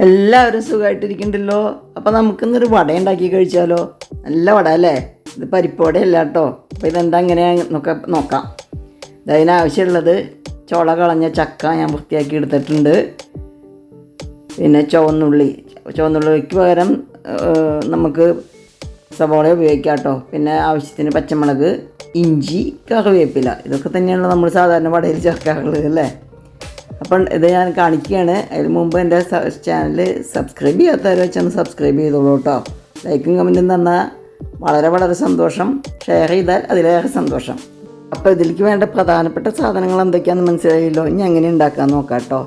എല്ലാവരും സുഖമായിട്ടിരിക്കണ്ടല്ലോ. അപ്പോൾ നമുക്കിന്നൊരു വട ഉണ്ടാക്കി കഴിച്ചാലോ? നല്ല വട അല്ലേ? ഇത് പരിപ്പോടയല്ല കേട്ടോ. അപ്പോൾ ഇതെന്താ എങ്ങനെയാണെന്നൊക്കെ നോക്കാം. ഇതിനാവശ്യമുള്ളത് ചോള കളഞ്ഞ ചക്ക ഞാൻ വൃത്തിയാക്കി എടുത്തിട്ടുണ്ട്. പിന്നെ ചുവന്നുള്ളിക്ക് പകരം നമുക്ക് സവോള ഉപയോഗിക്കാം കേട്ടോ. പിന്നെ ആവശ്യത്തിന് പച്ചമുളക്, ഇഞ്ചി, കറിവേപ്പില, ഇതൊക്കെ തന്നെയാണല്ലോ നമ്മൾ സാധാരണ വടയിൽ ചേർക്കാറുള്ളത് അല്ലേ? അപ്പം ഇത് ഞാൻ കാണിക്കുകയാണ്. അതിന് മുമ്പ് എൻ്റെ ചാനൽ സബ്സ്ക്രൈബ് ചെയ്യാത്തവർ വെച്ചൊന്ന് സബ്സ്ക്രൈബ് ചെയ്തോളൂ കേട്ടോ. ലൈക്കും കമൻറ്റും തന്നാൽ വളരെ വളരെ സന്തോഷം. ഷെയർ ചെയ്താൽ അതിലേറെ സന്തോഷം. അപ്പോൾ ഇതിലേക്ക് വേണ്ട പ്രധാനപ്പെട്ട സാധനങ്ങൾ എന്തൊക്കെയാണെന്ന് മനസ്സിലായല്ലോ. ഇനി എങ്ങനെ ഉണ്ടാക്കാൻ നോക്കാം കേട്ടോ.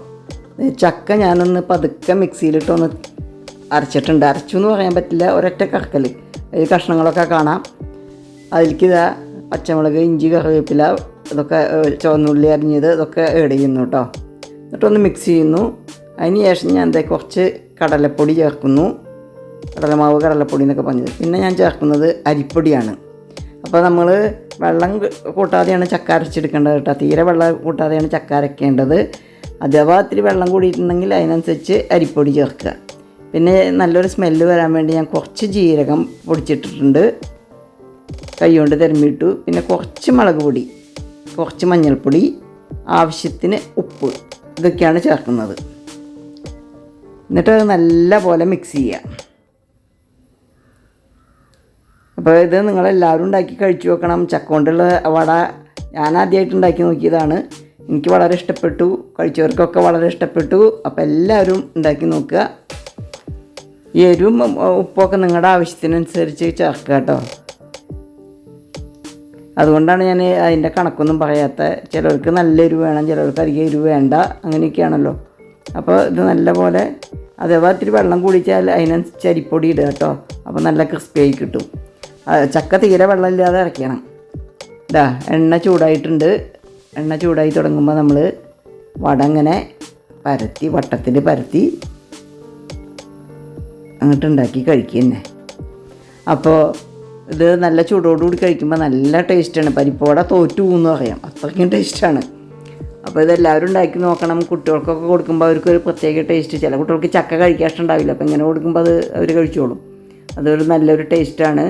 ചക്ക ഞാനൊന്ന് പതുക്കെ മിക്സിയിലിട്ടൊന്ന് അരച്ചിട്ടുണ്ട്. അരച്ചു എന്ന് പറയാൻ പറ്റില്ല, ഒരൊറ്റ കറക്കൽ. ഈ കഷ്ണങ്ങളൊക്കെ കാണാം. അതിലേക്ക് ഇതാ പച്ചമുളക്, ഇഞ്ചി, കറിവേപ്പില, ഇതൊക്കെ ചുവന്നുള്ളി അരിഞ്ഞത് ഇതൊക്കെ ആഡ് ചെയ്യുന്നു കേട്ടോ. എന്നിട്ടൊന്ന് മിക്സ് ചെയ്യുന്നു. അതിന് ശേഷം ഞാൻ കുറച്ച് കടലപ്പൊടി ചേർക്കുന്നു. കടലമാവ്, കടലപ്പൊടി എന്നൊക്കെ പറഞ്ഞത്. പിന്നെ ഞാൻ ചേർക്കുന്നത് അരിപ്പൊടിയാണ്. അപ്പോൾ നമ്മൾ വെള്ളം കൂട്ടാതെയാണ് ചക്ക അരച്ചെടുക്കേണ്ടത് കേട്ടോ. തീരെ വെള്ളം കൂട്ടാതെയാണ് ചക്ക അരയ്ക്കേണ്ടത്. അഥവാ ഇത്തിരി വെള്ളം കൂടിയിട്ടുണ്ടെങ്കിൽ അതിനനുസരിച്ച് അരിപ്പൊടി ചേർക്കുക. പിന്നെ നല്ലൊരു സ്മെല്ല് വരാൻ വേണ്ടി ഞാൻ കുറച്ച് ജീരകം പൊടിച്ചിട്ടിട്ടുണ്ട്, കൈ കൊണ്ട് തിരുമ്മിയിട്ടു. പിന്നെ കുറച്ച് മുളക് പൊടി, കുറച്ച് മഞ്ഞൾപ്പൊടി, ആവശ്യത്തിന് ഉപ്പ്, ഇതൊക്കെയാണ് ചേർക്കുന്നത്. എന്നിട്ട് അത് നല്ല പോലെ മിക്സ് ചെയ്യുക. അപ്പോൾ ഇത് നിങ്ങളെല്ലാവരും ഉണ്ടാക്കി കഴിച്ചു നോക്കണം. ചക്ക കൊണ്ടുള്ള വട ഞാൻ ആദ്യമായിട്ട് ഉണ്ടാക്കി നോക്കിയതാണ്. എനിക്ക് വളരെ ഇഷ്ടപ്പെട്ടു, കഴിച്ചവർക്കൊക്കെ വളരെ ഇഷ്ടപ്പെട്ടു. അപ്പോൾ എല്ലാവരും ഉണ്ടാക്കി നോക്കുക. എരിവും ഉപ്പൊക്കെ നിങ്ങളുടെ ആവശ്യത്തിനനുസരിച്ച് ചേർക്കുക കേട്ടോ. അതുകൊണ്ടാണ് ഞാൻ അതിൻ്റെ കണക്കൊന്നും പറയാത്ത. ചിലർക്ക് നല്ല എരിവ് വേണം, ചിലർക്ക് അധികം എരിവ് വേണ്ട, അങ്ങനെയൊക്കെയാണല്ലോ. അപ്പോൾ ഇത് നല്ലപോലെ അഥവാ ഇത്തിരി വെള്ളം കുടിച്ചാൽ അതിനനുസരിച്ച് അരിപ്പൊടി ഇടുക കേട്ടോ. അപ്പോൾ നല്ല ക്രിസ്പിയായി കിട്ടും. ചക്ക തീരെ വെള്ളമില്ലാതെ ഇറക്കണം. ഇതാ എണ്ണ ചൂടായിട്ടുണ്ട്. എണ്ണ ചൂടായി തുടങ്ങുമ്പോൾ നമ്മൾ വട ഇങ്ങനെ പരത്തി, വട്ടത്തിൽ പരത്തി അങ്ങോട്ട് ഉണ്ടാക്കി കഴിക്കുക തന്നെ. അപ്പോൾ ഇത് നല്ല ചൂടോടുകൂടി കഴിക്കുമ്പോൾ നല്ല ടേസ്റ്റാണ്. പരിപ്പോട തോറ്റു എന്ന് പറയാം, അത്രയ്ക്കും ടേസ്റ്റാണ്. അപ്പോൾ ഇതെല്ലാവരും ഉണ്ടാക്കി നോക്കണം. കുട്ടികൾക്കൊക്കെ കൊടുക്കുമ്പോൾ അവർക്കൊരു പ്രത്യേക ടേസ്റ്റ്. ചില കുട്ടികൾക്ക് ചക്ക കഴിക്കാൻ ഇഷ്ടമുണ്ടാവില്ല. അപ്പോൾ ഇങ്ങനെ കൊടുക്കുമ്പോൾ അത് അവർ കഴിച്ചോളും. അതൊരു നല്ലൊരു ടേസ്റ്റാണ്.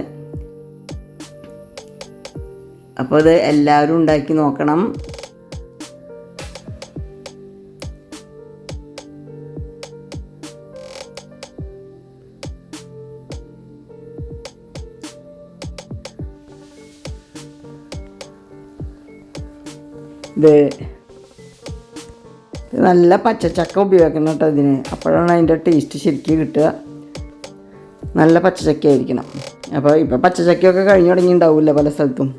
അപ്പോൾ ഇത് എല്ലാവരും ഉണ്ടാക്കി നോക്കണം. ഇത് നല്ല പച്ചച്ചക്ക ഉപയോഗിക്കണം കേട്ടോ ഇതിന്. അപ്പോഴാണ് അതിൻ്റെ ടേസ്റ്റ് ശരിക്കും കിട്ടുക. നല്ല പച്ചച്ചക്ക ആയിരിക്കണം. അപ്പോൾ ഇപ്പോൾ പച്ചച്ചക്കയൊക്കെ കഴിഞ്ഞ് തുടങ്ങിയിട്ടുണ്ടാവില്ല പല സ്ഥലത്തും.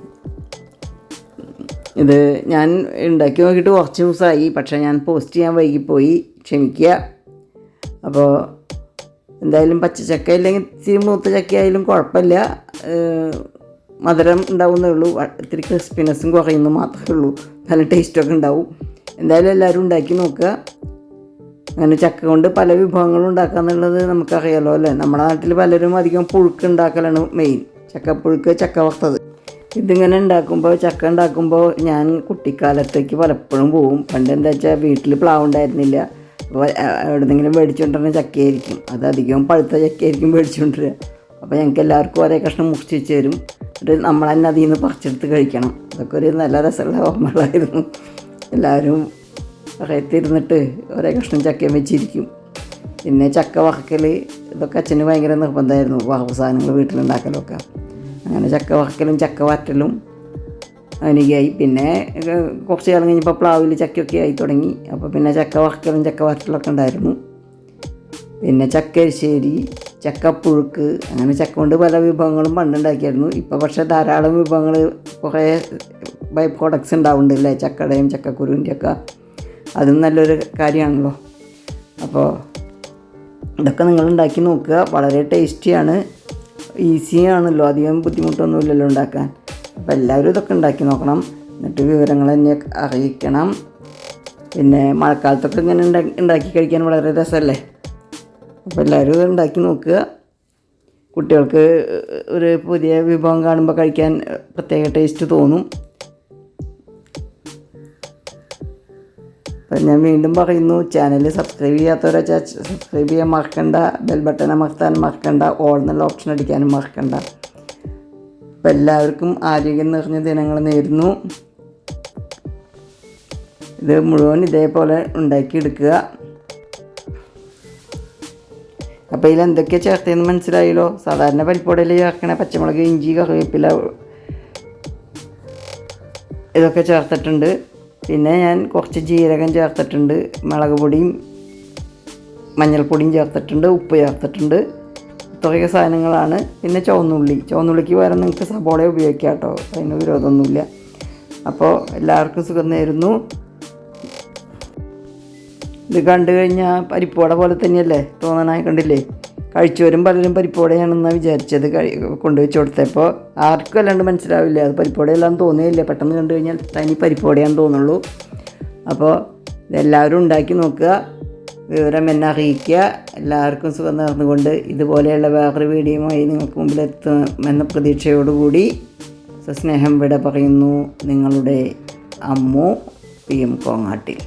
ഇത് ഞാൻ ഉണ്ടാക്കി നോക്കിയിട്ട് കുറച്ച് ദിവസമായി, പക്ഷേ ഞാൻ പോസ്റ്റ് ചെയ്യാൻ വൈകിപ്പോയി, ക്ഷമിക്കുക. അപ്പോൾ എന്തായാലും പച്ചച്ചക്ക ഇല്ലെങ്കിൽ ഇത്തിരി മൂത്ത ചക്ക ആയാലും കുഴപ്പമില്ല, മധുരം ഉണ്ടാവുന്നേ ഉള്ളൂ. ഇത്തിരി ക്രിസ്പിനെസ്സും കുറയുന്നു മാത്രമേ ഉള്ളൂ. നല്ല ടേസ്റ്റൊക്കെ ഉണ്ടാവും. എന്തായാലും എല്ലാവരും ഉണ്ടാക്കി നോക്കുക. അങ്ങനെ ചക്ക കൊണ്ട് പല വിഭവങ്ങളും ഉണ്ടാക്കുക എന്നുള്ളത് നമുക്കറിയാലോ അല്ലേ? നമ്മുടെ നാട്ടിൽ പലരും അധികം പുഴുക്ക് ഉണ്ടാക്കലാണ് മെയിൻ. ചക്കപ്പുഴുക്ക്, ചക്ക വറുത്തത്. ഇതിങ്ങനെ ചക്ക ഉണ്ടാക്കുമ്പോൾ ഞാൻ കുട്ടിക്കാലത്തേക്ക് പലപ്പോഴും പോവും. പണ്ട് എന്താ വെച്ചാൽ വീട്ടിൽ പ്ലാവ് ഉണ്ടായിരുന്നില്ല. അപ്പോൾ എവിടെന്നെങ്കിലും മേടിച്ചുകൊണ്ടിരുന്ന ചക്കയായിരിക്കും. അത് അധികം പഴുത്ത ചക്കയായിരിക്കും മേടിച്ചുകൊണ്ടിരിക്കുക. അപ്പോൾ ഞങ്ങൾക്ക് എല്ലാവർക്കും ഒരേ കഷ്ണം മുറിച്ച് വെച്ച് തരും. എന്നിട്ട് നമ്മൾ തന്നെ അതിൽ നിന്ന് പറിച്ചെടുത്ത് കഴിക്കണം. അതൊക്കെ ഒരു നല്ല രസമുള്ള ഓർമ്മകളായിരുന്നു. എല്ലാവരും പറയത്തിരുന്നിട്ട് ഒരേ കഷ്ണം ചക്കയും വെച്ചിരിക്കും. പിന്നെ ചക്ക വറക്കൽ, ഇതൊക്കെ അച്ഛന് ഭയങ്കര നിർബന്ധമായിരുന്നു. വറവ് സാധനങ്ങൾ വീട്ടിലുണ്ടാക്കലൊക്കെ. അങ്ങനെ ചക്ക വറക്കലും ചക്ക വറ്റലും അങ്ങനെയൊക്കെയായി. പിന്നെ കുറച്ച് കാലം കഴിഞ്ഞപ്പോൾ പ്ലാവിൽ ചക്കയൊക്കെ ആയി തുടങ്ങി. അപ്പോൾ പിന്നെ ചക്ക വറക്കലും ചക്ക വറ്റലൊക്കെ ഉണ്ടായിരുന്നു. പിന്നെ ചക്കരിശ്ശേരി, ചക്കപ്പുഴുക്ക്, അങ്ങനെ ചക്ക കൊണ്ട് പല വിഭവങ്ങളും പണ്ടുണ്ടാക്കിയായിരുന്നു. ഇപ്പോൾ പക്ഷേ ധാരാളം വിഭവങ്ങൾ, കുറേ ബൈ പ്രോഡക്ട്സ് ഉണ്ടാവുന്നുണ്ടല്ലേ, ചക്കയുടെയും ചക്കക്കുരുവിൻ്റെയൊക്കെ. അതും നല്ലൊരു കാര്യമാണല്ലോ. അപ്പോൾ ഇതൊക്കെ നിങ്ങൾ ഉണ്ടാക്കി നോക്കുക. വളരെ ടേസ്റ്റിയാണ്, ഈസിയാണല്ലോ, അധികം ബുദ്ധിമുട്ടൊന്നുമില്ലല്ലോ ഉണ്ടാക്കാൻ. അപ്പോൾ എല്ലാവരും ഇതൊക്കെ ഉണ്ടാക്കി നോക്കണം. എന്നിട്ട് വിവരങ്ങൾ എന്നെ അറിയിക്കണം. പിന്നെ മഴക്കാലത്തൊക്കെ ഇങ്ങനെ ഉണ്ടാക്കി കഴിക്കാൻ വളരെ രസമല്ലേ? അപ്പോൾ എല്ലാവരും ഇത് ഉണ്ടാക്കി നോക്കുക. കുട്ടികൾക്ക് ഒരു പുതിയ വിഭവം കാണുമ്പോൾ കഴിക്കാൻ പ്രത്യേക ടേസ്റ്റ് തോന്നും. ഞാൻ വീണ്ടും പറയുന്നു, ചാനൽ സബ്സ്ക്രൈബ് ചെയ്യാത്തവരെ സബ്സ്ക്രൈബ് ചെയ്യാൻ മറക്കണ്ട, ബെൽ ബട്ടൺ അമർത്താൻ മറക്കണ്ട, ഓൾ എന്നുള്ള ഓപ്ഷൻ അടിക്കാനും മറക്കണ്ട. അപ്പോൾ എല്ലാവർക്കും ആരോഗ്യം നിറഞ്ഞ ദിനങ്ങൾ നേരുന്നു. ഇത് മുഴുവൻ ഇതേപോലെ ഉണ്ടാക്കിയെടുക്കുക. അപ്പോൾ ഇതിൽ എന്തൊക്കെയാണ് ചേർത്തതെന്ന് മനസ്സിലായല്ലോ. സാധാരണ പരിപ്പോടയിൽ ചേർക്കണ പച്ചമുളക്, ഇഞ്ചി, കറിവേപ്പില ഇതൊക്കെ ചേർത്തിട്ടുണ്ട്. പിന്നെ ഞാൻ കുറച്ച് ജീരകം ചേർത്തിട്ടുണ്ട്, മുളക് പൊടിയും മഞ്ഞൾപ്പൊടിയും ചേർത്തിട്ടുണ്ട്, ഉപ്പ് ചേർത്തിട്ടുണ്ട്. ഇത്രയൊക്കെ സാധനങ്ങളാണ്. പിന്നെ ചുവന്നുള്ളിക്ക് പകരം നിങ്ങൾക്ക് സബോള ഉപയോഗിക്കാം കേട്ടോ, അതിന് വിരോധമൊന്നുമില്ല. അപ്പോൾ എല്ലാവർക്കും സുഖം നേരുന്നു. ഇത് കണ്ടു കഴിഞ്ഞാൽ പരിപ്പോട പോലെ തന്നെയല്ലേ തോന്നണ, കണ്ടില്ലേ? കഴിച്ചവരും പലരും പരിപ്പോടയാണെന്നാണ് വിചാരിച്ചത് കൊണ്ടുവച്ച് കൊടുത്തപ്പോൾ. ആർക്കും അല്ലാണ്ട് മനസ്സിലാവില്ല, അത് പരിപ്പോടയെല്ലാം തോന്നുകയില്ല. പെട്ടെന്ന് കണ്ടു കഴിഞ്ഞാൽ തനി പരിപ്പോടയാണെന്ന് തോന്നുള്ളൂ. അപ്പോൾ ഇതെല്ലാവരും ഉണ്ടാക്കി നോക്കുക, വിവരം എന്നെ അറിയിക്കുക. എല്ലാവർക്കും സുഖം നേർന്നുകൊണ്ട് ഇതുപോലെയുള്ള വേറൊരു വീഡിയോയുമായി നിങ്ങൾക്ക് മുമ്പിലെത്തുമെന്ന പ്രതീക്ഷയോടുകൂടി സസ്നേഹം വിട പറയുന്നു. നിങ്ങളുടെ അമ്മു PM കോങ്ങാട്ടിൽ.